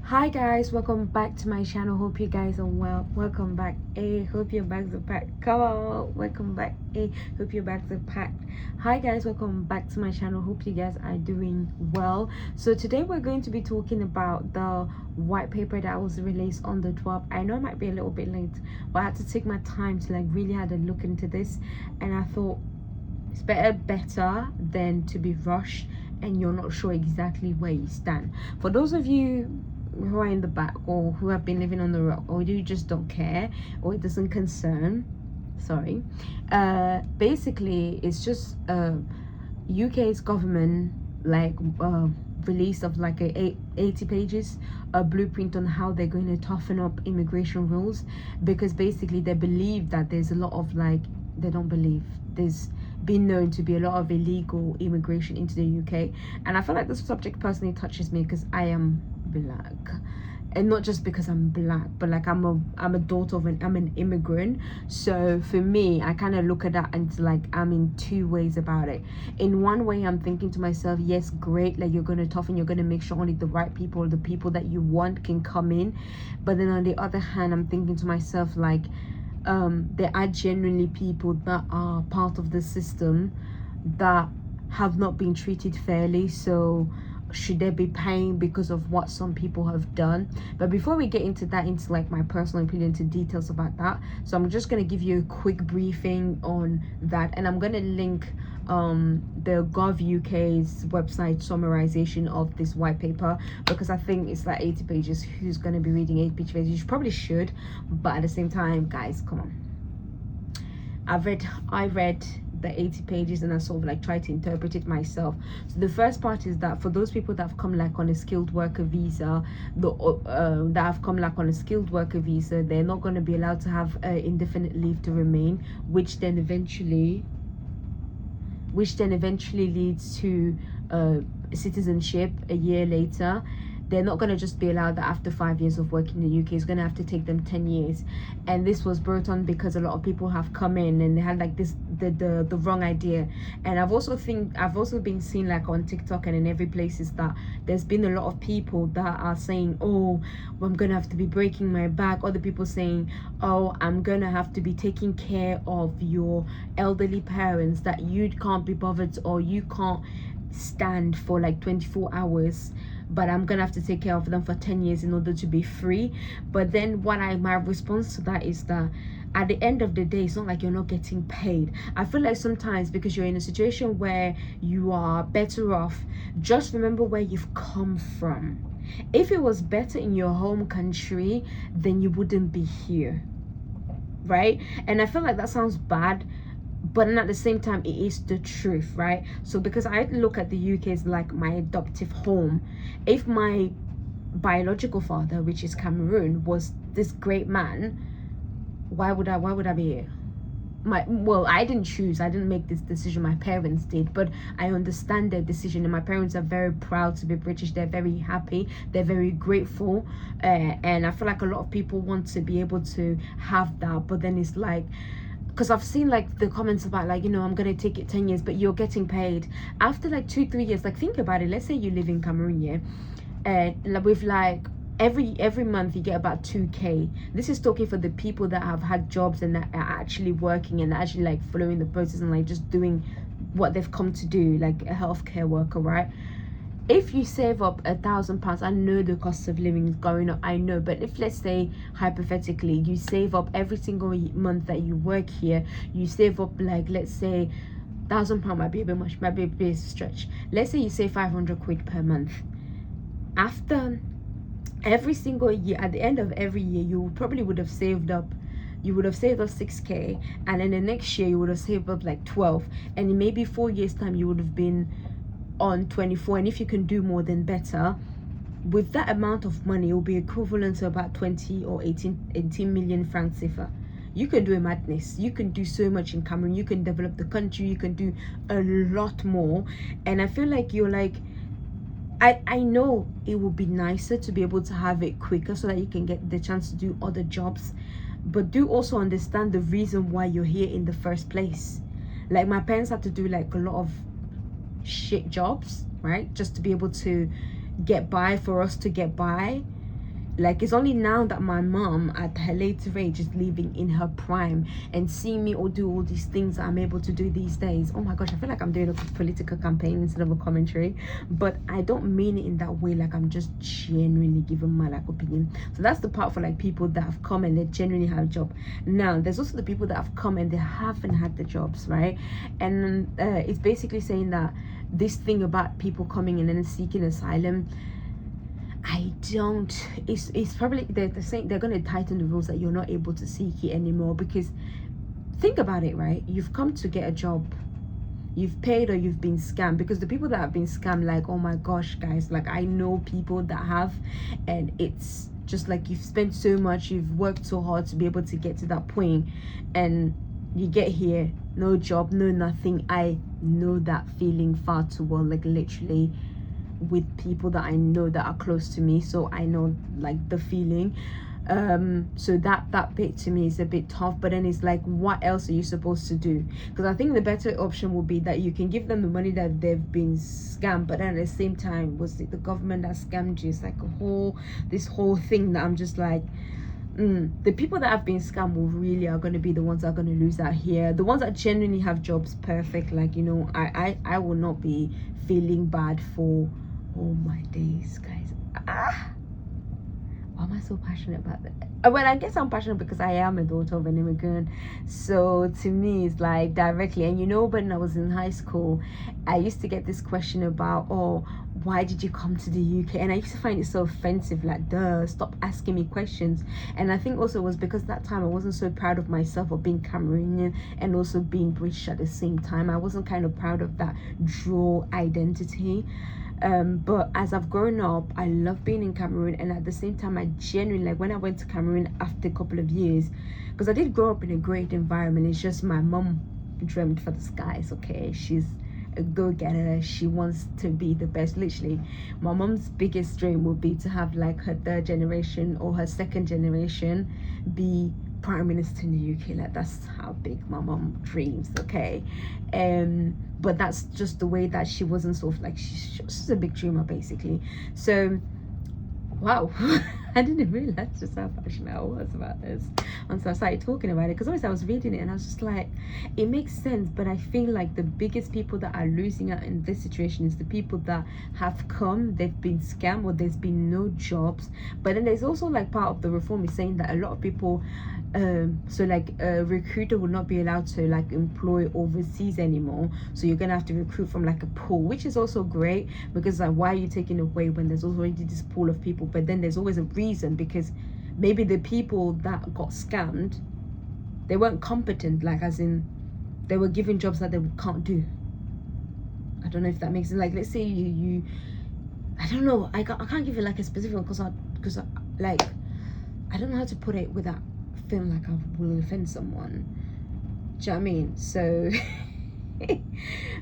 Hi guys, welcome back to my channel. Hope you guys are well. Welcome back. Hey, hope your bags are packed. Come on, welcome back. Hey, hope your bags are packed. Hi guys, welcome back to my channel. Hope you guys are doing well. So today we're going to be talking about the white paper that was released on the 12th. I know it might be a little bit late, but I had to take my time to really had a look into this, and I thought it's better than to be rushed and you're not sure exactly where you stand. For those of you who are in the back or who have been living on the rock, or you just don't care or it doesn't concern, sorry, basically it's just UK's government release of like 80 pages a blueprint on how they're going to toughen up immigration rules, because basically they believe that there's a lot of they don't believe there's been known to be a lot of illegal immigration into the UK. And I feel like this subject personally touches me because I am black, and not just because I'm black, but like I'm a daughter of I'm an immigrant. So for me, I kind of look at that and I'm in two ways about it. In one way, I'm thinking to myself, yes, great, like you're going to toughen, you're going to make sure only the right people, the people that you want, can come in. But then on the other hand, I'm thinking to myself there are genuinely people that are part of the system that have not been treated fairly. So should there be pain because of what some people have done? But before we get into that, into my personal opinion, to details about that, so I'm just going to give you a quick briefing on that, and I'm going to link the gov.uk's website summarization of this white paper, because I think it's 80 pages. Who's going to be reading 8 pages? You probably should, but at the same time, guys, come on. I read the 80 pages and I sort of tried to interpret it myself. So the first part is that for those people that have come on a skilled worker visa, that have come on a skilled worker visa, they're not going to be allowed to have indefinite leave to remain, which then eventually leads to citizenship a year later. They're not going to just be allowed that after 5 years of working in the UK. It's going to have to take them 10 years. And this was brought on because a lot of people have come in and they had the wrong idea. And I've also been seeing on TikTok and in every place is that there's been a lot of people that are saying, oh, well, I'm going to have to be breaking my back. Other people saying, oh, I'm going to have to be taking care of your elderly parents that you can't be bothered, or you can't stand for 24 hours, but I'm gonna have to take care of them for 10 years in order to be free. But then my response to that is that at the end of the day, it's not like you're not getting paid. I feel like sometimes because you're in a situation where you are better off, just remember where you've come from. If it was better in your home country, then you wouldn't be here, right? And I feel like that sounds bad, but at the same time it is the truth, right? So because I look at the UK as my adoptive home, if my biological father, which is Cameroon, was this great man, why would I be here? I didn't choose, I didn't make this decision, my parents did, but I understand their decision, and my parents are very proud to be British. They're very happy, they're very grateful, and I feel like a lot of people want to be able to have that. But then it's because I've seen the comments about I'm gonna take it 10 years, but you're getting paid after 2-3 years. Think about it. Let's say you live in Cameroon, yeah, and with every month you get about 2k. This is talking for the people that have had jobs and that are actually working and actually following the process and just doing what they've come to do, like a healthcare worker, right? If you save up £1,000, I know the cost of living is going up, I know, but if, let's say hypothetically, you save up every single month that you work here, you save up let's say £1,000 might be a bit much, might be a bit stretch. Let's say you save 500 quid per month. After every single year, at the end of every year, you probably would have saved up 6k, and then the next year you would have saved up 12, and in maybe 4 years time you would have been on 24. And if you can do more, then better. With that amount of money, it will be equivalent to about 20 or 18 million francs CFA. You can do a madness. You can do so much in Cameroon. You can develop the country. You can do a lot more. And I feel like you're I know it would be nicer to be able to have it quicker so that you can get the chance to do other jobs, but do also understand the reason why you're here in the first place. My parents had to do a lot of shit jobs, right, just to be able to get by, for us to get by. like, it's only now that my mom at her later age is living in her prime and seeing me all do all these things that I'm able to do these days. Oh my gosh, I feel like I'm doing a political campaign instead of a commentary, but I don't mean it in that way. Like, I'm just genuinely giving my like opinion. So that's the part for like people that have come and they genuinely have a job. Now there's also the people that have come and they haven't had the jobs, right? And it's basically saying that this thing about people coming in and seeking asylum, it's probably they're saying they're going to tighten the rules that you're not able to seek it anymore. Because think about it, right? You've come to get a job, you've paid, or you've been scammed. Because the people that have been scammed, like, oh my gosh guys, like I know people that have, and it's just like you've spent so much, you've worked so hard to be able to get to that point, and you get here, no job, no nothing. I know that feeling far too well, like literally with people that I know that are close to me. So I know like the feeling. So that bit to me is a bit tough. But then it's like, what else are you supposed to do? Because I think the better option would be that you can give them the money that they've been scammed, but then at the same time, was it the government that scammed you? It's like this whole thing that I'm just like, the people that have been scammed will really are going to be the ones that are going to lose out here. The ones that genuinely have jobs, perfect. Like, you know, I will not be feeling bad for, oh my days, guys. Why am I so passionate about that? Well, I guess I'm passionate because I am a daughter of an immigrant. So to me, it's like directly. And you know, when I was in high school, I used to get this question about, oh, why did you come to the UK? And I used to find it so offensive, like, duh, stop asking me questions. And I think also it was because that time I wasn't so proud of myself of being Cameroonian and also being British at the same time. I wasn't kind of proud of that dual identity. But as I've grown up, I love being in Cameroon, and at the same time, I genuinely, like when I went to Cameroon after a couple of years, because I did grow up in a great environment. It's just my mom dreamt for the skies. Okay, she's a go-getter, she wants to be the best. Literally, my mom's biggest dream would be to have like her third generation or her second generation be prime minister in the UK. Like, that's how big my mom dreams. Okay, but that's just the way that she wasn't sort of like, she's a big dreamer basically. So wow, I didn't realize just how passionate I was about this until I started talking about it. Because obviously I was reading it and I was just like, it makes sense. But I feel like the biggest people that are losing out in this situation is the people that have come, they've been scammed, or there's been no jobs. But then there's also like part of the reform is saying that a lot of people, so like a recruiter will not be allowed to like employ overseas anymore. So you're gonna have to recruit from like a pool, which is also great, because like, why are you taking away when there's already this pool of people? But then there's always a reason, because maybe the people that got scammed, they weren't competent, like as in they were given jobs that they can't do. I don't know if that makes sense. Like, let's say you I don't know, I can't give you like a specific one because like I don't know how to put it without feeling like I will offend someone. Do you know what I mean? So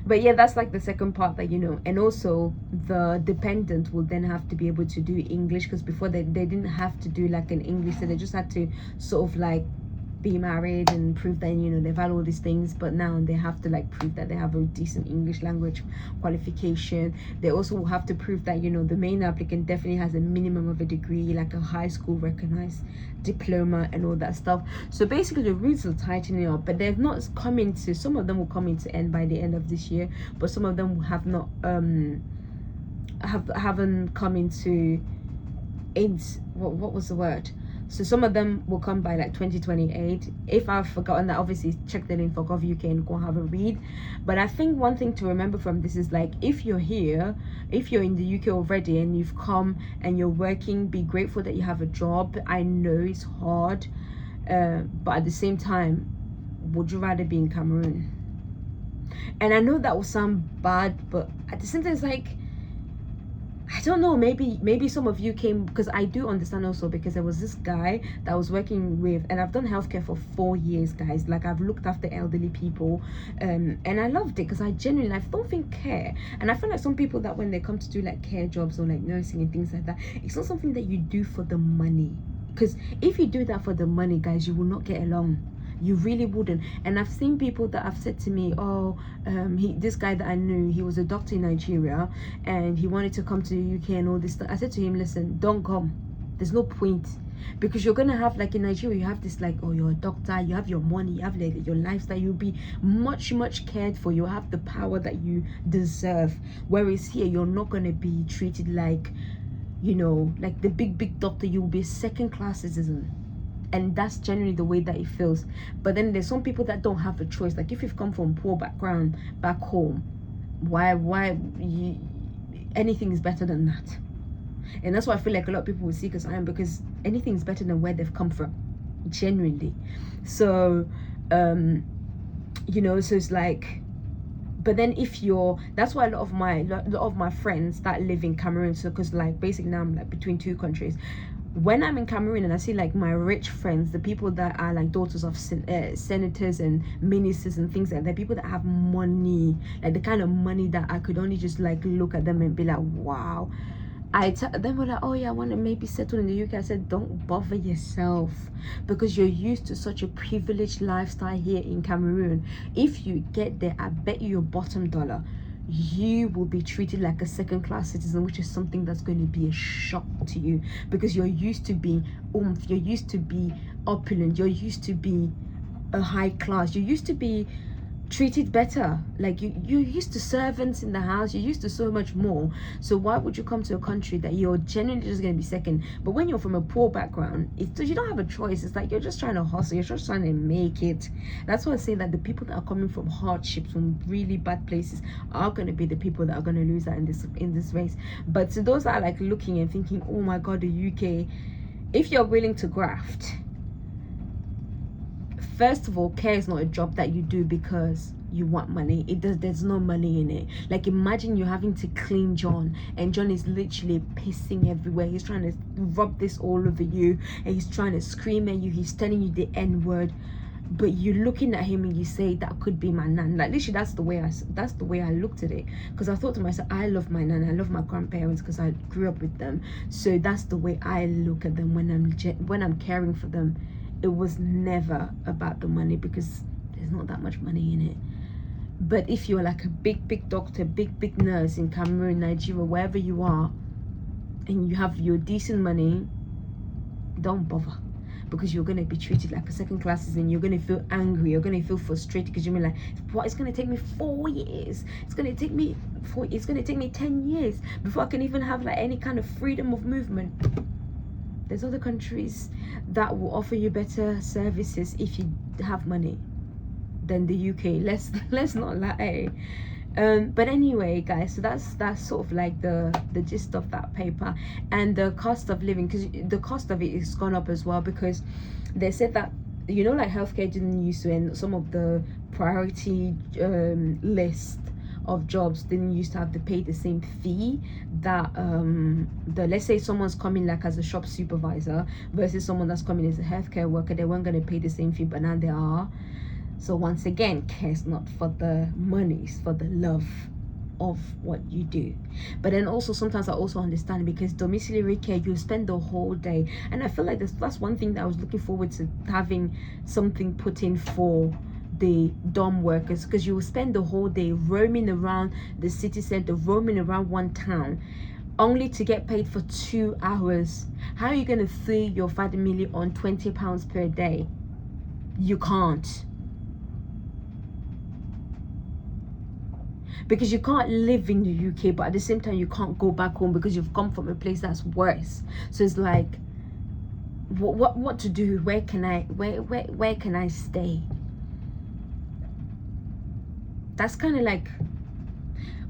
but yeah, that's like the second part, that, you know. And also the dependent will then have to be able to do English, because before they didn't have to do like an English, so they just had to sort of like be married and prove that, you know, they've had all these things. But now they have to like prove that they have a decent English language qualification. They also will have to prove that, you know, the main applicant definitely has a minimum of a degree, like a high school recognized diploma and all that stuff. So basically the rules are tightening up, but they've not come into, some of them will come into end by the end of this year, but some of them have not haven't come into end. What was the word? So some of them will come by like 2028. If I've forgotten that, obviously check the link for Gov UK and go have a read. But I think one thing to remember from this is, like, if you're here, if you're in the UK already and you've come and you're working, be grateful that you have a job. I know it's hard, but at the same time, would you rather be in Cameroon? And I know that will sound bad, but at the same time, it's like, I don't know, maybe some of you came, because I do understand also, because there was this guy that I was working with, and I've done healthcare for 4 years, guys. Like, I've looked after elderly people, and I loved it, because I genuinely, I don't think care. And I feel like some people that when they come to do like care jobs or like nursing and things like that, it's not something that you do for the money. Because if you do that for the money, guys, you will not get along. You really wouldn't. And I've seen people that have said to me, oh, this guy that I knew, he was a doctor in Nigeria and he wanted to come to the UK and all this stuff. I said to him, listen, don't come. There's no point, because you're gonna have, like in Nigeria, you have this like, oh, you're a doctor, you have your money, you have like your lifestyle, you'll be much cared for, you have the power that you deserve. Whereas here, you're not gonna be treated like, you know, like the big doctor. You'll be a second class citizen, and that's generally the way that it feels. But then there's some people that don't have a choice. Like if you've come from poor background back home, anything is better than that. And that's why I feel like a lot of people will seek asylum, because anything is better than where they've come from, genuinely. So you know, so it's like, but then if you're, that's why a lot of my friends that live in Cameroon, so because like basically now I'm like between two countries, when I'm in Cameroon and I see like my rich friends, the people that are like daughters of senators and ministers and things like that, people that have money, like the kind of money that I could only just like look at them and be like, wow. Them were like, oh yeah, I want to maybe settle in the UK. I said, don't bother yourself, because you're used to such a privileged lifestyle here in Cameroon. If you get there, I bet you your bottom dollar, you will be treated like a second class citizen, which is something that's going to be a shock to you, because you're used to being you're used to be opulent, you're used to be a high class, you're used to be treated better, like you're used to servants in the house, you're used to so much more. So why would you come to a country that you're genuinely just going to be second? But when you're from a poor background, you don't have a choice. It's like you're just trying to hustle, you're just trying to make it. That's why I say that the people that are coming from hardships, from really bad places, are going to be the people that are going to lose out in this race. But to those that are like looking and thinking, oh my god, the UK, if you're willing to graft, first of all, care is not a job that you do because you want money. There's no money in it. Like imagine you having to clean John, and John is literally pissing everywhere. He's trying to rub this all over you, and he's trying to scream at you. He's telling you the N-word, but you're looking at him and you say, that could be my nan. Like literally, that's the way I looked at it, because I thought to myself, I love my nan, I love my grandparents because I grew up with them. So that's the way I look at them when I'm caring for them. It was never about the money, because there's not that much money in it. But if you're like a big doctor, big nurse in Cameroon, Nigeria, wherever you are, and you have your decent money, don't bother, because you're going to be treated like a second class citizen. You're going to feel angry, you're going to feel frustrated, because you're going to be like, what, it's going to take me 4 years, it's going to take me 10 years before I can even have like any kind of freedom of movement. There's other countries that will offer you better services if you have money than the UK. Let's not lie. But anyway, guys, so that's sort of like the gist of that paper. And the cost of living, because the cost of it has gone up as well, because they said that, you know, like healthcare didn't used to, and some of the priority list of jobs didn't used to have to pay the same fee that let's say someone's coming like as a shop supervisor versus someone that's coming as a healthcare worker. They weren't going to pay the same fee, but now they are. So once again, care is not for the money, it's for the love of what you do. But then also sometimes I also understand, because domiciliary care, you spend the whole day, and I feel like that's one thing that I was looking forward to, having something put in for the dorm workers, because you will spend the whole day roaming around the city center, roaming around one town, only to get paid for 2 hours. How are you going to feed your family on £20 per day? You can't, because you can't live in the UK, but at the same time you can't go back home because you've come from a place that's worse. So it's like, what to do? Where can I stay? That's kind of like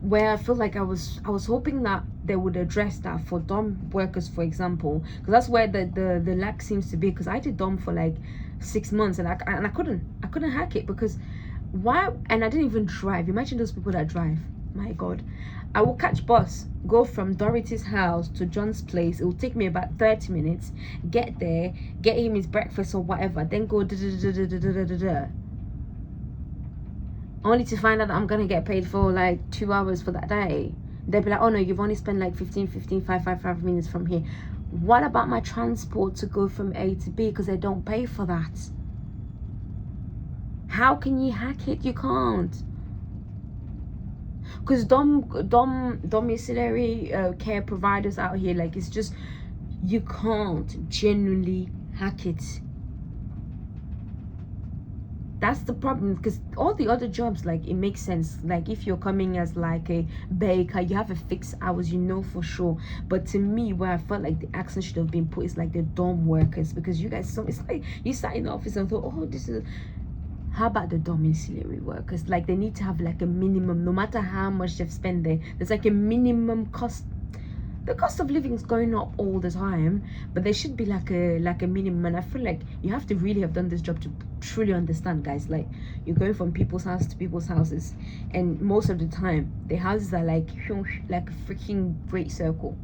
where I feel like I was hoping that they would address that for dorm workers, for example, because that's where the lack seems to be. Because I did dorm for like 6 months, and I couldn't hack it, because why? And I didn't even drive. Imagine those people that drive. My god, I will catch bus, go from Dorothy's house to John's place. It will take me about 30 minutes, get there, get him his breakfast or whatever, then go only to find out that I'm gonna get paid for like 2 hours for that day. They'll be like, oh no, you've only spent like 5 minutes from here. What about my transport to go from A to B? Because they don't pay for that. How can you hack it? You can't. Because domiciliary care providers out here, like, it's just, You can't genuinely hack it. That's the problem, because all the other jobs, like, it makes sense. Like, if you're coming as like a baker, you have a fixed hours, you know, for sure. But to me, where I felt like the accent should have been put is like the dorm workers, because you guys, it's like you sat in the office and thought, oh, this is, how about the domiciliary workers? Like, they need to have like a minimum, no matter how much they've spent there, there's like a minimum cost. The cost of living is going up all the time, but there should be like a minimum. And I feel like you have to really have done this job to truly understand, guys. Like, you're going from people's house to people's houses, and most of the time the houses are like a freaking great circle.